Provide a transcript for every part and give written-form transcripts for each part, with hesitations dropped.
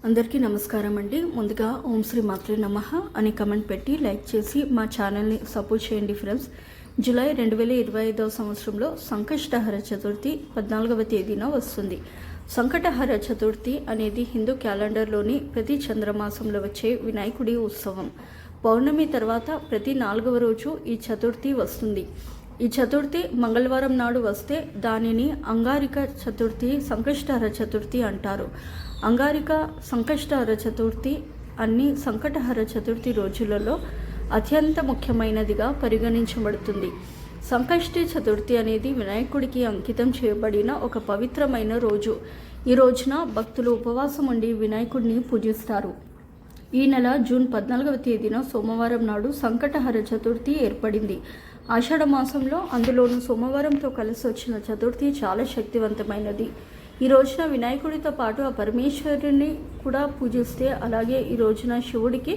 అందరికీ నమస్కారం అండి. ముందుగా ఓం శ్రీ మాత్రే నమః అని కమెంట్ పెట్టి లైక్ చేసి మా ఛానల్ని సపోర్ట్ చేయండి ఫ్రెండ్స్. జూలై 2025 సంవత్సరంలో సంకష్టహర చతుర్థి 14వ తేదీన వస్తుంది. సంకటహర చతుర్థి అనేది హిందూ క్యాలెండర్లోని ప్రతి చంద్రమాసంలో వచ్చే వినాయకుడి ఉత్సవం. పౌర్ణమి తర్వాత ప్రతి 4వ రోజు ఈ చతుర్థి వస్తుంది. ఈ చతుర్థి మంగళవారం నాడు వస్తే దానిని అంగారిక చతుర్థి, సంకష్టహర చతుర్థి అంటారు. అంగారిక, సంకష్టహర చతుర్థి అన్ని సంకటహర చతుర్థి రోజులలో అత్యంత ముఖ్యమైనదిగా పరిగణించబడుతుంది. సంకష్టి చతుర్థి అనేది వినాయకుడికి అంకితం చేయబడిన ఒక పవిత్రమైన రోజు. ఈ రోజున భక్తులు ఉపవాసం ఉండి వినాయకుడిని పూజిస్తారు. ఈ నెల జూన్ 14వ తేదీన సోమవారం నాడు సంకటహర చతుర్థి ఏర్పడింది. ఆషాఢ మాసంలో అందులోనూ సోమవారంతో కలిసి వచ్చిన చతుర్థి చాలా శక్తివంతమైనది. ఈ రోజున వినాయకుడితో పాటు ఆ పరమేశ్వరుని కూడా పూజిస్తే, అలాగే ఈ రోజున శివుడికి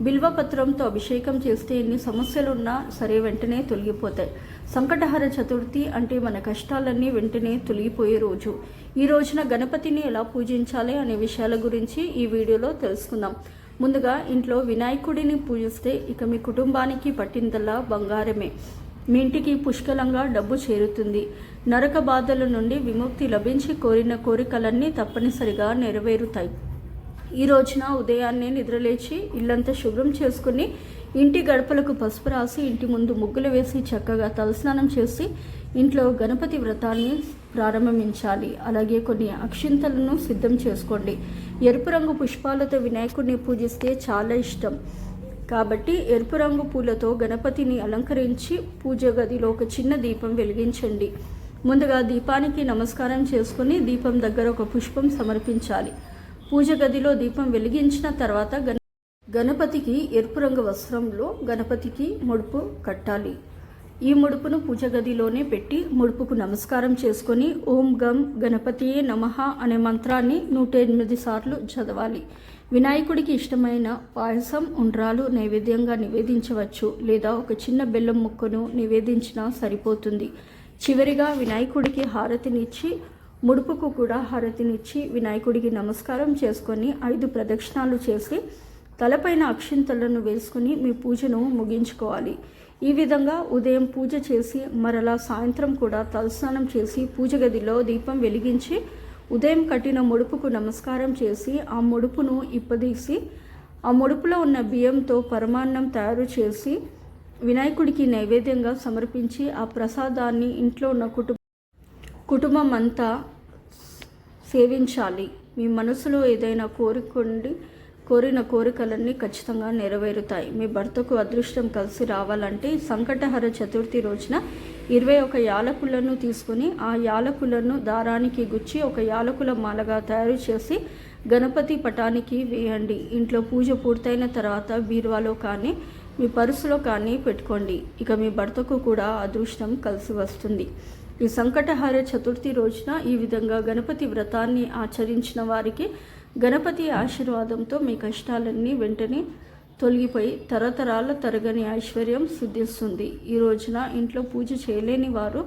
బిల్వపత్రంతో అభిషేకం చేస్తే ఎన్ని సమస్యలున్నా సరే వెంటనే తొలగిపోతాయి. సంకటహర చతుర్థి అంటే మన కష్టాలన్నీ వెంటనే తొలగిపోయే రోజు. ఈ రోజున గణపతిని ఎలా పూజించాలి అనే విషయాల గురించి ఈ వీడియోలో తెలుసుకుందాం. ముందుగా ఇంట్లో వినాయకుడిని పూజిస్తే ఇక మీ కుటుంబానికి పట్టిందల్లా బంగారమే. మీ ఇంటికి పుష్కలంగా డబ్బు చేరుతుంది. నరక బాధల నుండి విముక్తి లభించి కోరిన కోరికలన్నీ తప్పనిసరిగా నెరవేరుతాయి. ఈ రోజున ఉదయాన్నే నిద్రలేచి ఇల్లంతా శుభ్రం చేసుకుని ఇంటి గడపలకు పసుపు రాసి ఇంటి ముందు ముగ్గులు వేసి చక్కగా తలస్నానం చేసి ఇంట్లో గణపతి వ్రతాన్ని ప్రారంభించాలి. అలాగే కొన్ని అక్షింతలను సిద్ధం చేసుకోండి. ఎరుపు రంగు పుష్పాలతో వినాయకుడిని పూజిస్తే చాలా ఇష్టం కాబట్టి ఎరుపు రంగు పూలతో గణపతిని అలంకరించి పూజ గదిలో ఒక చిన్న దీపం వెలిగించండి. ముందుగా దీపానికి నమస్కారం చేసుకుని దీపం దగ్గర ఒక పుష్పం సమర్పించాలి. పూజ గదిలో దీపం వెలిగించిన తర్వాత గణపతికి ఎరుపు రంగు వస్త్రంలో గణపతికి ముడుపు కట్టాలి. ఈ ముడుపును పూజ గదిలోనే పెట్టి ముడుపుకు నమస్కారం చేసుకొని ఓం గం గణపతియే నమః అనే మంత్రాన్ని 108 సార్లు చదవాలి. వినాయకుడికి ఇష్టమైన పాయసం, ఉండ్రాలు నైవేద్యంగా నివేదించవచ్చు, లేదా ఒక చిన్న బెల్లం ముక్కను నివేదించినా సరిపోతుంది. చివరిగా వినాయకుడికి హారతినిచ్చి ముడుపుకు కూడా హారతినిచ్చి వినాయకుడికి నమస్కారం చేసుకొని 5 ప్రదక్షిణాలు చేసి తలపైన అక్షింతలను వేసుకుని మీ పూజను ముగించుకోవాలి. ఈ విధంగా ఉదయం పూజ చేసి మరలా సాయంత్రం కూడా తలస్నానం చేసి పూజ గదిలో దీపం వెలిగించి ఉదయం కట్టిన ముడుపుకు నమస్కారం చేసి ఆ ముడుపును ఇప్పదీసి ఆ ముడుపులో ఉన్న బియ్యంతో పరమాన్నం తయారు చేసి వినాయకుడికి నైవేద్యంగా సమర్పించి ఆ ప్రసాదాన్ని ఇంట్లో ఉన్న కుటుంబం అంతా సేవించాలి. మీ మనసులో ఏదైనా కోరిన కోరికలన్నీ ఖచ్చితంగా నెరవేరుతాయి. మీ భర్తకు అదృష్టం కలిసి రావాలంటే సంకటహర చతుర్థి రోజున 21 యాలకులను తీసుకుని ఆ యాలకులను దారానికి గుచ్చి ఒక యాలకుల మాలగా తయారు చేసి గణపతి పటానికి వేయండి. ఇంట్లో పూజ పూర్తయిన తర్వాత బీరువాలో కానీ మీ పర్సులో కానీ పెట్టుకోండి. ఇక మీ భర్తకు కూడా అదృష్టం కలిసి వస్తుంది. ఈ సంకటహర చతుర్థి రోజున ఈ విధంగా గణపతి వ్రతాన్ని ఆచరించిన వారికి గణపతి ఆశీర్వాదంతో మీ కష్టాలన్నీ వెంటనే తొలగిపోయి తరతరాల తరగని ఐశ్వర్యం సిద్ధిస్తుంది. ఈ రోజున ఇంట్లో పూజ చేయలేని వారు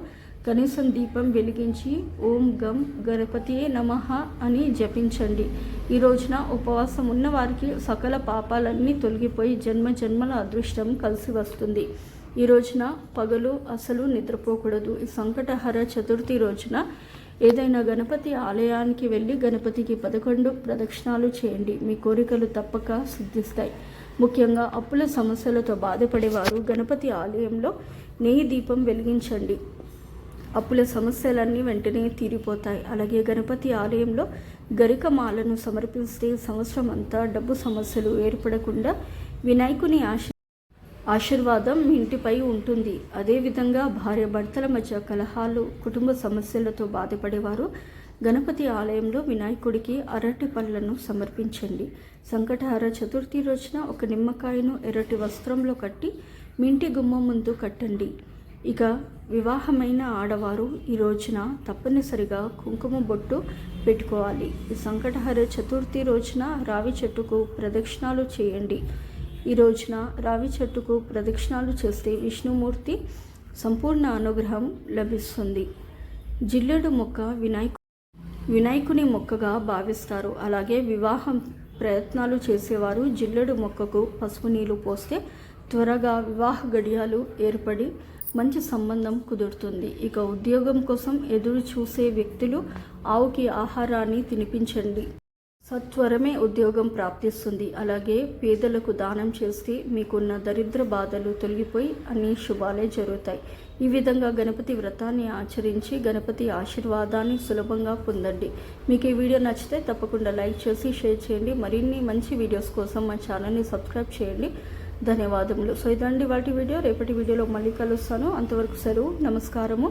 కనీసం దీపం వెలిగించి ఓం గం గణపతియే నమః అని జపించండి. ఈ రోజున ఉపవాసం ఉన్న వారికి సకల పాపాలన్నీ తొలగిపోయి జన్మల అదృష్టం కలిసి వస్తుంది. ఈ రోజున పగలు అసలు నిద్రపోకూడదు. ఈ సంకటహర చతుర్థి రోజున ఏదైనా గణపతి ఆలయానికి వెళ్ళి గణపతికి 11 ప్రదక్షిణాలు చేయండి. మీ కోరికలు తప్పక సిద్ధిస్తాయి. ముఖ్యంగా అప్పుల సమస్యలతో బాధపడేవారు గణపతి ఆలయంలో నెయ్యి దీపం వెలిగించండి. అప్పుల సమస్యలన్నీ వెంటనే తీరిపోతాయి. అలాగే గణపతి ఆలయంలో గరికమాలను సమర్పిస్తే సంవత్సరం అంతా డబ్బు సమస్యలు ఏర్పడకుండా వినాయకుని ఆశీర్వాదం మీ ఇంటిపై ఉంటుంది. అదేవిధంగా భార్యాభర్తల మధ్య కలహాలు, కుటుంబ సమస్యలతో బాధపడేవారు గణపతి ఆలయంలో వినాయకుడికి అరటి పళ్ళను సమర్పించండి. సంకటహర చతుర్థి రోజున ఒక నిమ్మకాయను ఎర్రటి వస్త్రంలో కట్టి మీ ఇంటి గుమ్మం ముందు కట్టండి. ఇక వివాహమైన ఆడవారు ఈ రోజున తప్పనిసరిగా కుంకుమ బొట్టు పెట్టుకోవాలి. ఈ సంకటహర చతుర్థి రోజున రావి చెట్టుకు ప్రదక్షిణాలు చేయండి. ఈ రోజున రావి చెట్టుకు ప్రదక్షిణాలు చేస్తే విష్ణుమూర్తి సంపూర్ణ అనుగ్రహం లభిస్తుంది. జిల్లేడు మొక్క వినాయకుని మొక్కగా భావిస్తారు. అలాగే ప్రయత్నాలు చేసేవారు జిల్లెడు మొక్కకు పసుపు నీళ్లు పోస్తే త్వరగా వివాహ గడియాలు ఏర్పడి మంచి సంబంధం కుదురుతుంది. ఇక ఉద్యోగం కోసం ఎదురు చూసే వ్యక్తులు ఆవుకి ఆహారాన్ని తినిపించండి. సత్వరమే ఉద్యోగం ప్రాప్తిస్తుంది. అలాగే పేదలకు దానం చేస్తే మీకున్న దరిద్ర బాధలు తొలగిపోయి అన్ని శుభాలే జరుగుతాయి. ఈ విధంగా గణపతి వ్రతాన్ని ఆచరించి గణపతి ఆశీర్వాదాన్ని సులభంగా పొందండి. మీకు ఈ వీడియో నచ్చితే తప్పకుండా లైక్ చేసి షేర్ చేయండి. మరిన్ని మంచి వీడియోస్ కోసం మా ఛానల్ని సబ్స్క్రైబ్ చేయండి. ధన్యవాదములు. సో ఇదండి వాటి వీడియో. రేపటి వీడియోలో మళ్ళీ కలుస్తాను. అంతవరకు సెలవు. నమస్కారము.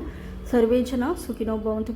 సర్వేజన సుఖినో భవంతు.